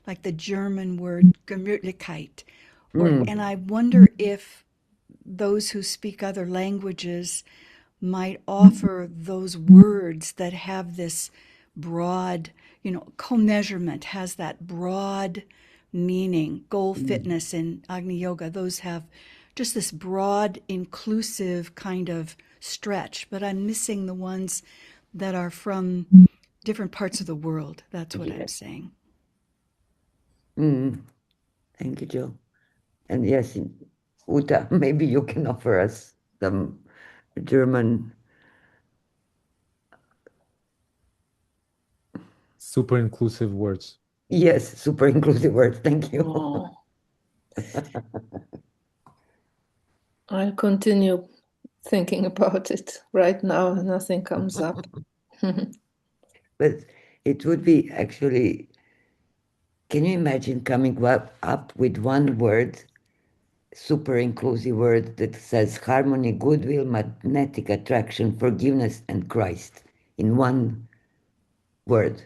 like the German word Gemütlichkeit. And I wonder if those who speak other languages might offer those words that have this broad, co-measurement has that broad meaning. Goal fitness and Agni Yoga, those have just this broad, inclusive kind of stretch. But I'm missing the ones that are from different parts of the world. That's what I'm saying. Thank you, Joe. And yes, Uta, maybe you can offer us some German. Super inclusive words. Yes, super inclusive words. Thank you. Oh. I'll continue thinking about it. Right now, nothing comes up. But it would be actually, can you imagine coming up with one word, super inclusive word that says harmony, goodwill, magnetic attraction, forgiveness, and Christ in one word?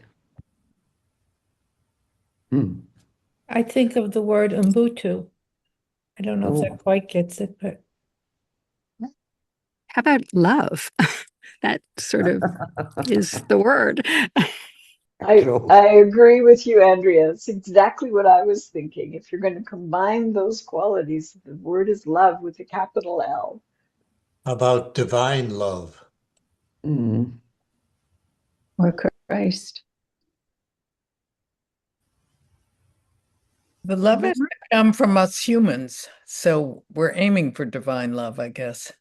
I think of the word Ubuntu. I don't know if that quite gets it, but. How about love? That sort of is the word. I agree with you, Andrea. It's exactly what I was thinking. If you're going to combine those qualities, the word is love with a capital L. About divine love. Or Christ. The love has to come from us humans, so we're aiming for divine love, I guess.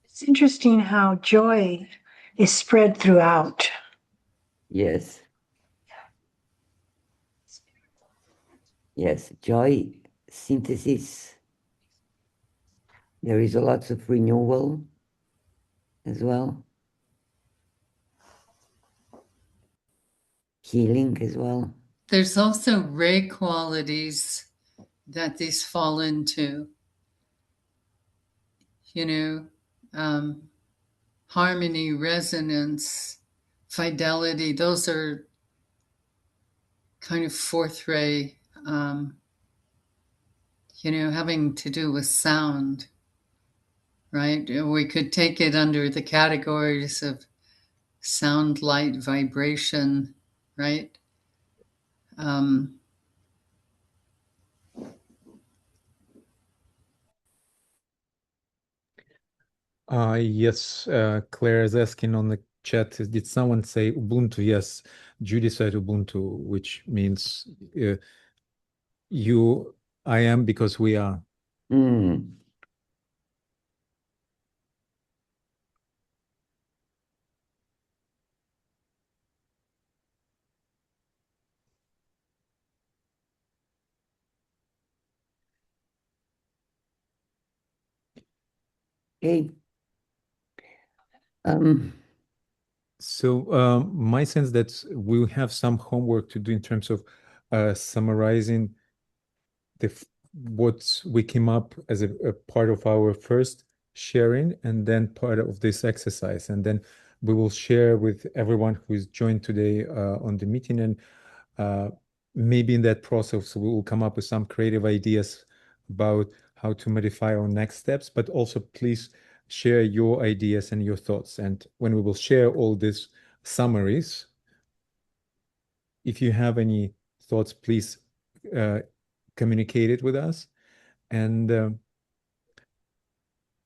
It's interesting how joy is spread throughout. Yes. Yes, joy, synthesis. There is a lot of renewal as well. Healing as well. There's also ray qualities that these fall into. Harmony, resonance, fidelity, those are kind of fourth ray, having to do with sound, right? We could take it under the categories of sound, light, vibration, right? Yes, Claire is asking on the chat, did someone say Ubuntu? Yes, Judy said Ubuntu, which means I am because we are. Okay. So my sense that we'll have some homework to do in terms of summarizing what we came up as a part of our first sharing, and then part of this exercise, and then we will share with everyone who is joined today on the meeting, and maybe in that process we will come up with some creative ideas about how to modify our next steps, but also please share your ideas and your thoughts. And when we will share all these summaries, if you have any thoughts, please communicate it with us, and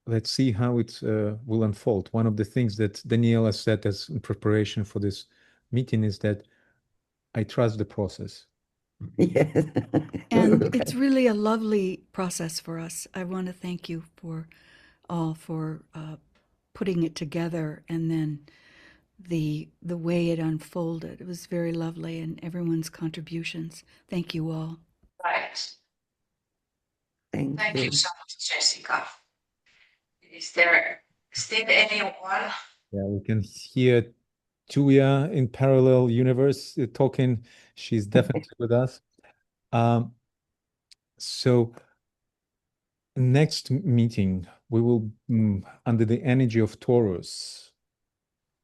let's see how it will unfold. One of the things that Daniela said as in preparation for this meeting is that I trust the process. Yes. And it's really a lovely process for us. I want to thank you for putting it together, and then the way it unfolded. It was very lovely, and everyone's contributions. Thank you all. Right. Thank you so much, Jessica. Is there still anyone? Yeah, we can hear Tuya in parallel universe talking. She's definitely with us. So next meeting, we will, under the energy of Taurus,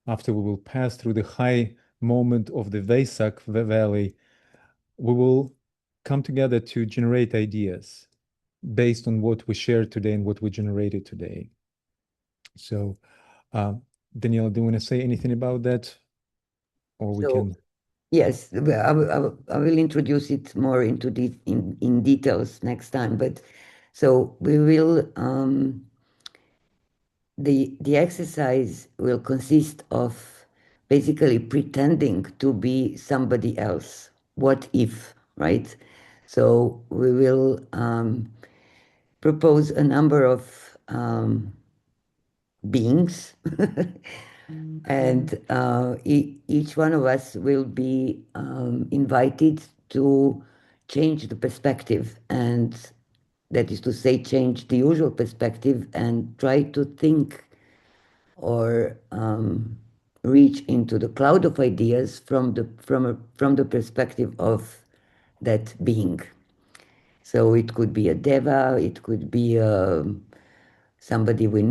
after we will pass through the high moment of the Vesak Valley, we will come together to generate ideas based on what we shared today and what we generated today. So, Daniela, do you want to say anything about that? Or we can... Yes, I will introduce it more into in details next time. But so we will, the exercise will consist of basically pretending to be somebody else. What if, right? So we will propose a number of beings, and each one of us will be invited to change the perspective, and that is to say, change the usual perspective and try to think or reach into the cloud of ideas from the perspective of that being. So it could be a deva, it could be somebody we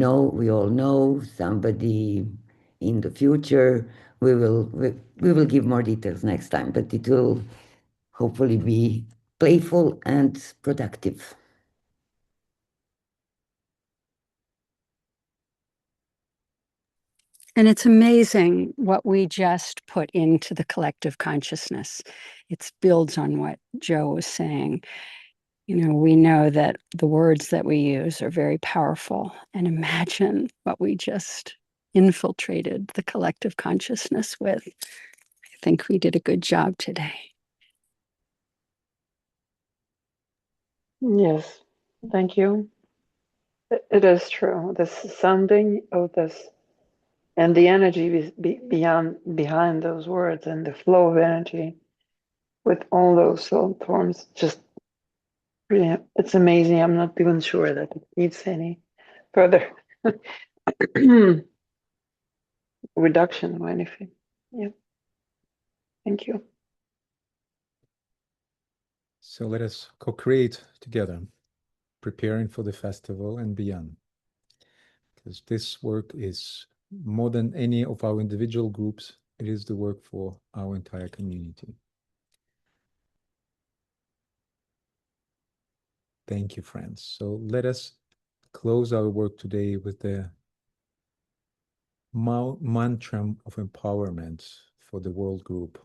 all know, somebody in the future. We will give more details next time, but it will hopefully be playful and productive. And it's amazing what we just put into the collective consciousness. It builds on what Joe was saying. You know, we know that the words that we use are very powerful. And imagine what we just infiltrated the collective consciousness with. I think we did a good job today. Yes, thank you. It is true. The sounding of this and the energy behind those words and the flow of energy with all those soul forms, just brilliant. It's amazing. I'm not even sure that it needs any further reduction or anything. Yeah. Thank you. So let us co-create together, preparing for the festival and beyond. Because this work is more than any of our individual groups, it is the work for our entire community. Thank you, friends. So let us close our work today with the mantra of empowerment for the world group.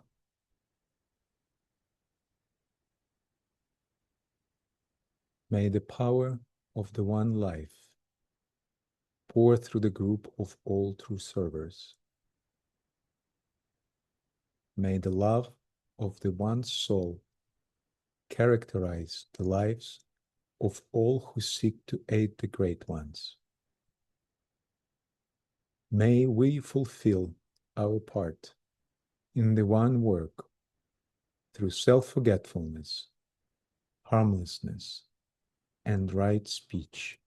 May the power of the one life pour through the group of all true servers. May the love of the one soul characterize the lives of all who seek to aid the great ones. May we fulfill our part in the one work through self-forgetfulness, harmlessness, and right speech.